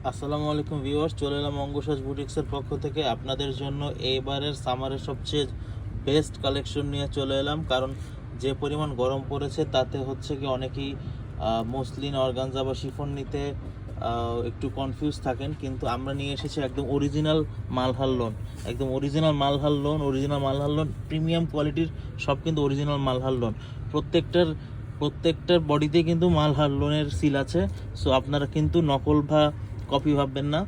আসসালামু আলাইকুম ভিউয়ার্স, চলে এলাম অঙ্গসাজ বুটিক্সের পক্ষ থেকে আপনাদের জন্য এইবারের সামারের সবচেয়ে বেস্ট কালেকশন নিয়ে চলে এলাম। কারণ যে পরিমাণ গরম পড়েছে তাতে হচ্ছে কি অনেকেই মসলিন অর্গানজা বা শিফন নিতে একটু কনফিউজ থাকেন, কিন্তু আমরা নিয়ে এসেছি একদম অরিজিনাল মালহার লোন। একদম অরিজিনাল মালহার লোন প্রিমিয়াম কোয়ালিটির, সব কিন্তু অরিজিনাল মালহার লোন। প্রত্যেকটার বডিতে কিন্তু মালহার লোনের সিল আছে। সো আপনারা কিন্তু নকল বা কপি ভাববেন না,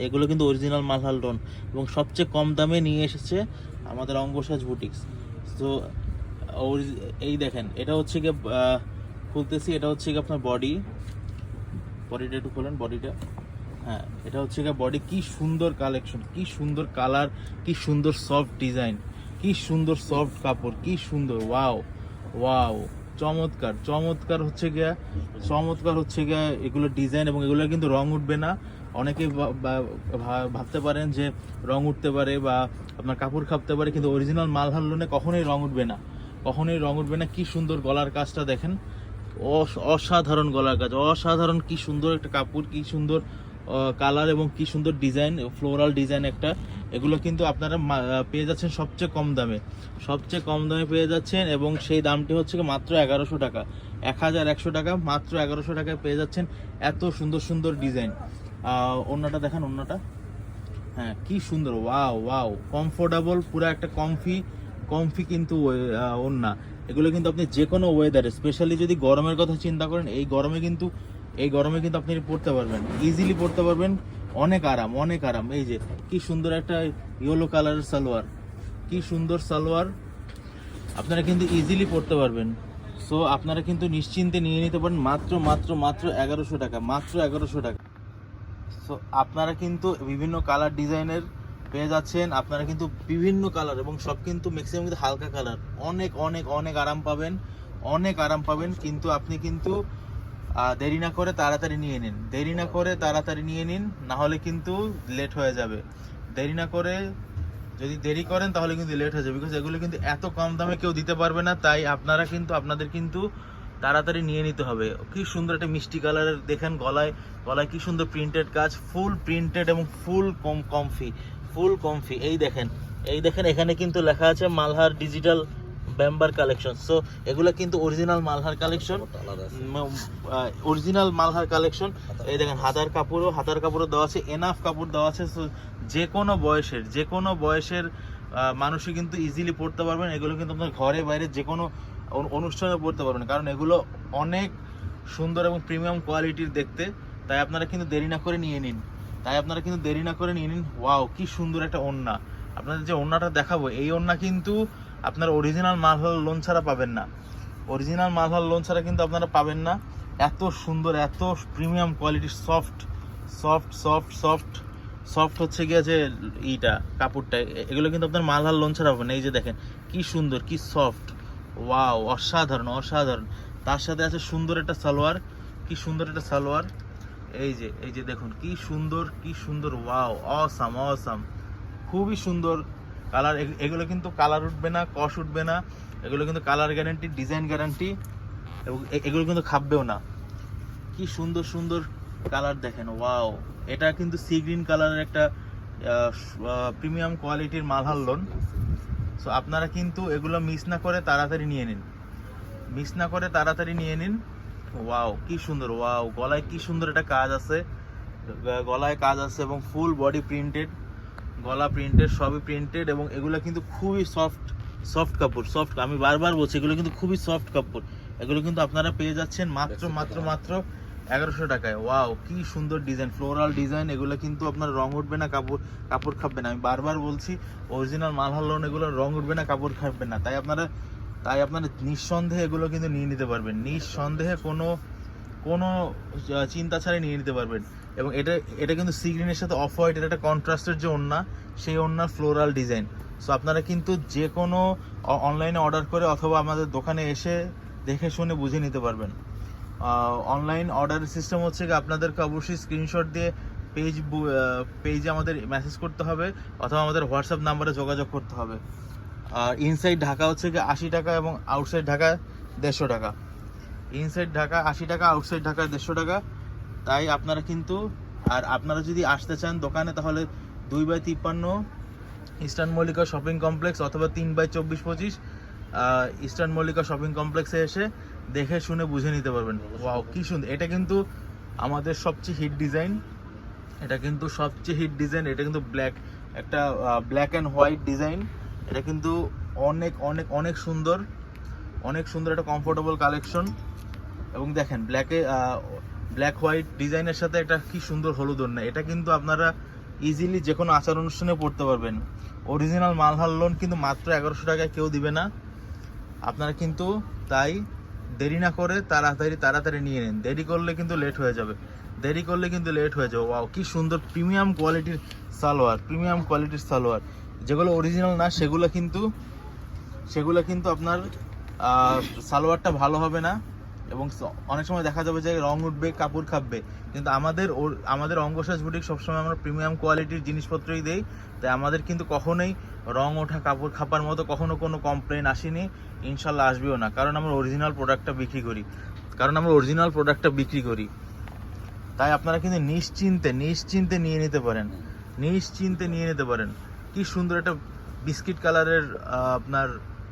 এগুলো কিন্তু অরিজিনাল মালহার লোন এবং সবচেয়ে কম দামে নিয়ে এসেছে আমাদের অঙ্গসাজ বুটিক্স। তো এই দেখেন, এটা হচ্ছে গিয়ে খুলতেছি, এটা হচ্ছে গিয়ে আপনার বডিটা একটু খোলেন, বডিটা। হ্যাঁ, এটা হচ্ছে গিয়ে বডি। কি সুন্দর কালেকশন, কি সুন্দর কালার, কি সুন্দর সফট ডিজাইন, কি সুন্দর সফট কাপড়, কি সুন্দর, ওয়াও ওয়াও, চমৎকার চমৎকার হচ্ছে গিয়া, চমৎকার হচ্ছে গিয়া এগুলো ডিজাইন। এবং এগুলো কিন্তু রং উঠবে না। অনেকে ভাবতে পারেন যে রং উঠতে পারে বা আপনার কাপড় খাপতে পারে, কিন্তু অরিজিনাল মালহার লোনে কখনোই রং উঠবে না, কখনোই রং উঠবে না। কি সুন্দর গলার কাজটা দেখেন, অসাধারণ গলার কাজ, অসাধারণ। কি সুন্দর একটা কাপড়, কি সুন্দর কালার এবং কি সুন্দর ডিজাইন, ফ্লোরাল ডিজাইন একটা। এগুলো কিন্তু আপনারা পেয়ে যাচ্ছেন সবচেয়ে কম দামে, সবচেয়ে কম দামে পেয়ে যাচ্ছেন। এবং সেই দামটি হচ্ছে মাত্র 1100 টাকা, 1100 টাকা, মাত্র 1100 টাকায় পেয়ে যাচ্ছেন এত সুন্দর সুন্দর ডিজাইন। ওড়নাটা দেখান, ওড়নাটা। হ্যাঁ, কি সুন্দর, ওয়াও ওয়াও, কমফোর্টেবল, পুরো একটা কমফি কমফি কিন্তু ওড়না। এগুলো কিন্তু আপনি যে কোনো ওয়েদারে, স্পেশালি যদি গরমের কথা চিন্তা করেন, এই গরমে কিন্তু আপনি পরতে পারবেন, ইজিলি পরতে পারবেন, অনেক আরাম, অনেক আরাম। এই যে কি সুন্দর একটা ইয়েলো কালারের সালোয়ার, কি সুন্দর সালোয়ার, আপনারা কিন্তু ইজিলি পরতে পারবেন। সো আপনারা কিন্তু নিশ্চিন্তে নিয়ে নিতে পারেন মাত্র মাত্র মাত্র 1100 টাকা, মাত্র 1100 টাকা। সো আপনারা কিন্তু বিভিন্ন কালার ডিজাইনের পেয়ে যাচ্ছেন, আপনারা কিন্তু বিভিন্ন কালার, এবং সব কিন্তু ম্যাক্সিমাম কিন্তু হালকা কালার। অনেক অনেক অনেক আরাম পাবেন, অনেক আরাম পাবেন। কিন্তু আপনি কিন্তু দেরি না করে তাড়াতাড়ি নিয়ে নিন, দেরি না করে তাড়াতাড়ি নিয়ে নিন, না হলে কিন্তু লেট হয়ে যাবে। দেরি না করে, যদি দেরি করেন তাহলে কিন্তু লেট হয়ে যাবে, বিকজ এগুলো কিন্তু এত কম দামে কেউ দিতে পারবে না। তাই আপনাদের কিন্তু তাড়াতাড়ি নিয়ে নিতে হবে। কি সুন্দর একটা মিষ্টি কালারের দেখেন, গলায় গলায় কি সুন্দর প্রিন্টেড কাজ, ফুল প্রিন্টেড এবং ফুল কমফি। এই দেখেন এখানে কিন্তু লেখা আছে মালহার ডিজিটাল বেম্বার কালেকশন। সো এগুলো কিন্তু original Malhar collection, original Malhar collection. এই দেখেন হাতার কাপড়ও দেওয়া আছে, এনাফ কাপড় দেওয়া আছে। সো যে কোনো বয়সের মানুষই কিন্তু ইজিলি পড়তে পারবেন। এগুলো কিন্তু আপনার ঘরে বাইরে যে কোনো অনুষ্ঠানে পড়তে পারবেন, কারণ এগুলো অনেক সুন্দর এবং প্রিমিয়াম কোয়ালিটির দেখতে। তাই আপনারা কিন্তু দেরি না করে নিয়ে নিন, ওয়াও, কি সুন্দর একটা ওড়না। আপনাদের যে ওড়নাটা দেখাবো, এই ওড়না কিন্তু আপনার অরিজিনাল মালহার লোন ছাড়া পাবেন না, অরিজিনাল মালহার লোন ছাড়া কিন্তু আপনারা পাবেন না। এত সুন্দর, এত প্রিমিয়াম কোয়ালিটির soft soft soft soft soft হচ্ছে গিয়ে যে কাপড়টা, এগুলো কিন্তু আপনার মালহার লোন ছাড়া পাবেন না। এই যে দেখেন কি সুন্দর, কি সফট, ওয়াও, অসাধারণ অসাধারণ। তার সাথে আছে সুন্দর একটা সালোয়ার, কি সুন্দর একটা সালোয়ার। এই যে দেখুন কি সুন্দর, কি সুন্দর, ওয়াও, অসাম অসাম, খুবই সুন্দর কালার। এগুলো কিন্তু কালার উঠবে না, কষ উঠবে না। এগুলো কিন্তু কালার গ্যারান্টি, ডিজাইন গ্যারান্টি, এবং এগুলো কিন্তু খাববেও না। কি সুন্দর সুন্দর কালার দেখেন, ওয়াও। এটা কিন্তু সি গ্রিন কালারের একটা প্রিমিয়াম কোয়ালিটির মালহার লোন। সো আপনারা কিন্তু এগুলো মিস না করে তাড়াতাড়ি নিয়ে নিন, ওয়াও, কি সুন্দর, ওয়াও। গলায় কি সুন্দর একটা কাজ আছে, গলায় কাজ আছে এবং ফুল বডি প্রিন্টেড, গলা প্রিন্টেড, সবই প্রিন্টেড। এবং এগুলো কিন্তু খুবই সফট কাপড়, সফট, আমি বারবার বলছি এগুলো কিন্তু খুবই সফট কাপড়। এগুলো কিন্তু আপনারা পেয়ে যাচ্ছেন মাত্র 1100 টাকায়। ওয়াও, কি সুন্দর ডিজাইন, ফ্লোরাল ডিজাইন। এগুলো কিন্তু আপনার রং উঠবে না, কাপড় খাবে না। আমি বারবার বলছি অরিজিনাল মালহার লোন, এগুলো রং উঠবে না, কাপড় খাবে না। তাই আপনারা নিঃসন্দেহে এগুলো কিন্তু নিয়ে নিতে পারবেন, নিঃসন্দেহে কোনো চিন্তা ছাড়াই নিয়ে নিতে পারবেন। এবং এটা কিন্তু সি গ্রিনের সাথে অফ হোয়াইট, এটা একটা কন্ট্রাস্টের যে ওড়না, সেই ওড়নার ফ্লোরাল ডিজাইন। সো আপনারা কিন্তু যে কোনো অনলাইনে অর্ডার করে অথবা আমাদের দোকানে এসে দেখে শুনে বুঝে নিতে পারবেন। অনলাইন অর্ডারের সিস্টেম হচ্ছে কি, আপনাদেরকে অবশ্যই স্ক্রিনশট দিয়ে পেজে আমাদের মেসেজ করতে হবে অথবা আমাদের হোয়াটসঅ্যাপ নাম্বারে যোগাযোগ করতে হবে। আর ইনসাইড ঢাকা হচ্ছে কি 80 টাকা এবং আউটসাইড ঢাকা 150 টাকা। ইনসাইড ঢাকা 80 টাকা, আউটসাইড ঢাকা 150 টাকা। তাই আপনারা কিন্তু আর আপনারা যদি আসতে চান দোকানে তাহলে 2/53 ইস্টার্ন মল্লিকা শপিং কমপ্লেক্স অথবা 3/24-25 ইস্টার্ন মল্লিকা শপিং কমপ্লেক্সে এসে দেখে শুনে বুঝে নিতে পারবেন। ওয়াও কি সুন্দর, এটা কিন্তু আমাদের সবচেয়ে হিট ডিজাইন, এটা কিন্তু সবচেয়ে হিট ডিজাইন। এটা কিন্তু একটা ব্ল্যাক অ্যান্ড হোয়াইট ডিজাইন। এটা কিন্তু অনেক অনেক অনেক সুন্দর, অনেক সুন্দর একটা কমফোর্টেবল কালেকশন। এবং দেখেন ব্ল্যাক হোয়াইট ডিজাইনের সাথে একটা কি সুন্দর হলুদ ওড়না। এটা কিন্তু আপনারা ইজিলি যে কোনো আচার অনুষ্ঠানে পড়তে পারবেন। অরিজিনাল মালহার লোন কিন্তু মাত্র 1100 টাকায় কেউ দিবে না। আপনারা কিন্তু তাই দেরি না করে তাড়াতাড়ি নিয়ে নিন। দেরি করলে কিন্তু লেট হয়ে যাবে, ওয়াও কি সুন্দর প্রিমিয়াম কোয়ালিটির সালোয়ার। যেগুলো অরিজিনাল না সেগুলো কিন্তু আপনার সালোয়ারটা ভালো হবে না, এবং অনেক সময় দেখা যাবে যে রং উঠবে, কাপড় খাবে। কিন্তু আমাদের অঙ্গসাজ বুটিক সবসময় আমরা প্রিমিয়াম কোয়ালিটির জিনিসপত্রই দেই, তাই আমাদের কিন্তু কখনোই রং ওঠা, কাপড় খাপার মতো কখনো কোনো কমপ্লেন আসেনি, ইনশাল্লাহ আসবেও না। কারণ আমরা অরিজিনাল প্রোডাক্টটা বিক্রি করি। তাই আপনারা কিন্তু নিশ্চিন্তে নিয়ে নিতে পারেন। কি সুন্দর একটা বিস্কিট কালারের আপনার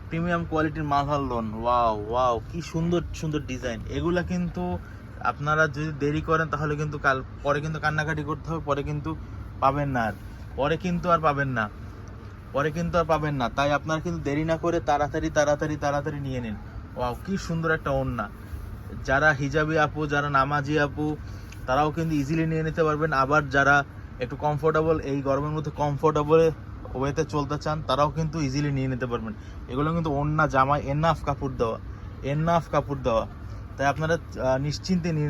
প্রিমিয়াম কোয়ালিটির মালহার লোন। ওয়াও কি সুন্দর ডিজাইন। এগুলা কিন্তু আপনারা যদি দেরি করেন তাহলে কিন্তু পরে কিন্তু কান্নাকাটি করতে হবে, পরে কিন্তু আর পাবেন না। তাই আপনারা কিন্তু দেরি না করে তাড়াতাড়ি নিয়ে নিন। ওয়াও কি সুন্দর একটা ওড়না। যারা হিজাবি আপু, যারা নামাজি আপু, তারাও কিন্তু ইজিলি নিয়ে নিতে পারবেন। আবার যারা একটু কমফোর্টেবল, এই গরমের মধ্যে কমফোর্টেবল ওয়েতে চলতে চান, তারাও কিন্তু ইজিলি নিয়ে নিতে পারবেন। এগুলো কিন্তু ওড়না, জামায় এনাফ কাপড় দেওয়া। তাই আপনারা নিশ্চিন্তে নিয়ে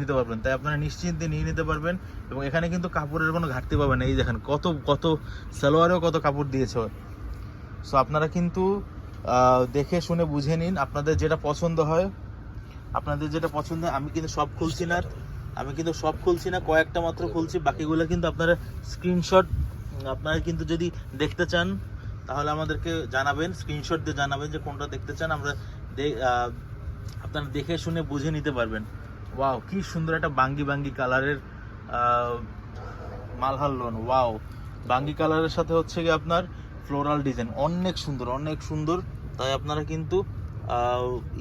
নিতে পারবেন। এবং এখানে কিন্তু কাপড়ের কোনো ঘাটতি পাবেন না। এই দেখেন কত সালোয়ারেও কত কাপড় দিয়েছে। সো আপনারা কিন্তু দেখে শুনে বুঝে নিন, আপনাদের যেটা পছন্দ হয়। আমি কিন্তু সব খুলছি না, কয়েকটা মাত্র খুলছি। বাকিগুলো কিন্তু আপনারা স্ক্রিনশট, আপনারা কিন্তু যদি দেখতে চান তাহলে আমাদেরকে জানাবেন, স্ক্রিনশট দিয়ে জানাবেন যে কোনটা দেখতে চান। আপনারা দেখে শুনে বুঝে নিতে পারবেন। ওয়াও কি সুন্দর একটা বাঙ্গি কালারের মালহার লোন। ওয়াও বাঙ্গি কালারের সাথে হচ্ছে কি আপনার ফ্লোরাল ডিজাইন, অনেক সুন্দর। তাই আপনারা কিন্তু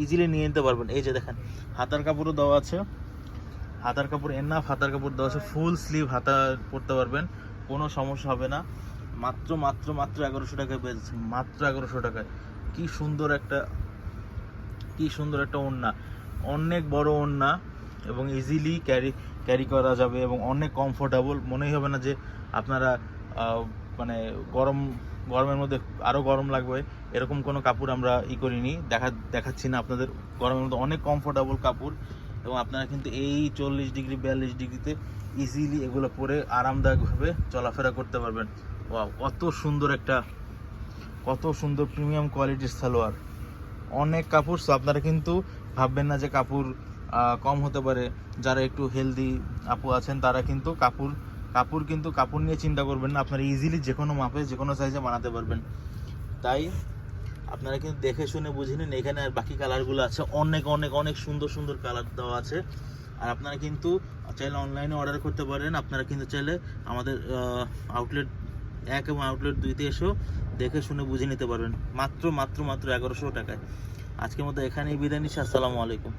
ইজিলি নিয়ে নিতে পারবেন। এই যে দেখেন হাতার কাপড়ও দেওয়া আছে, হাতার কাপড় দেওয়া আছে, ফুল স্লিভ হাতা পরতে পারবেন, কোনো সমস্যা হবে না। মাত্র 1100 টাকায় পেয়েছি, মাত্র 1100 টাকায়। কি সুন্দর একটা ওড়না, অনেক বড় ওড়না, এবং ইজিলি ক্যারি করা যাবে, এবং অনেক কমফোর্টেবল। মনেই হবে না যে আপনারা মানে গরমের মধ্যে আরও গরম লাগবে, এরকম কোনো কাপড় আমরা করিনি, দেখাচ্ছি না আপনাদের। গরমের মধ্যে অনেক কমফোর্টেবল কাপড়, এবং আপনারা কিন্তু এই 40 ডিগ্রি 42 ডিগ্রিতে ইজিলি এগুলো পরে আরামদায়কভাবে চলাফেরা করতে পারবেন। ওয়াও কত সুন্দর প্রিমিয়াম কোয়ালিটির সালোয়ার, অনেক কাপড়। সো আপনারা কিন্তু ভাববেন না যে কাপড় কম হতে পারে। যারা একটু হেলদি আপু আছেন তারা কিন্তু কাপড় নিয়ে চিন্তা করবেন না, আপনারা ইজিলি যে কোনো মাপে যে কোনো সাইজে বানাতে পারবেন। তাই আপনারা কিন্তু দেখে শুনে বুঝে নিন। এখানে আর বাকি কালারগুলো আছে, অনেক সুন্দর কালার দেওয়া আছে। আর আপনারা কিন্তু চাইলে অনলাইনে অর্ডার করতে পারেন। আপনারা কিন্তু চাইলে আমাদের আউটলেট 1 এবং আউটলেট 2-তে এসেও দেখে শুনে বুঝে নিতে পারবেন মাত্র 1100 টাকায়। আজকের মতো এখানেই বিদায় নিচ্ছি। আসসালামু আলাইকুম।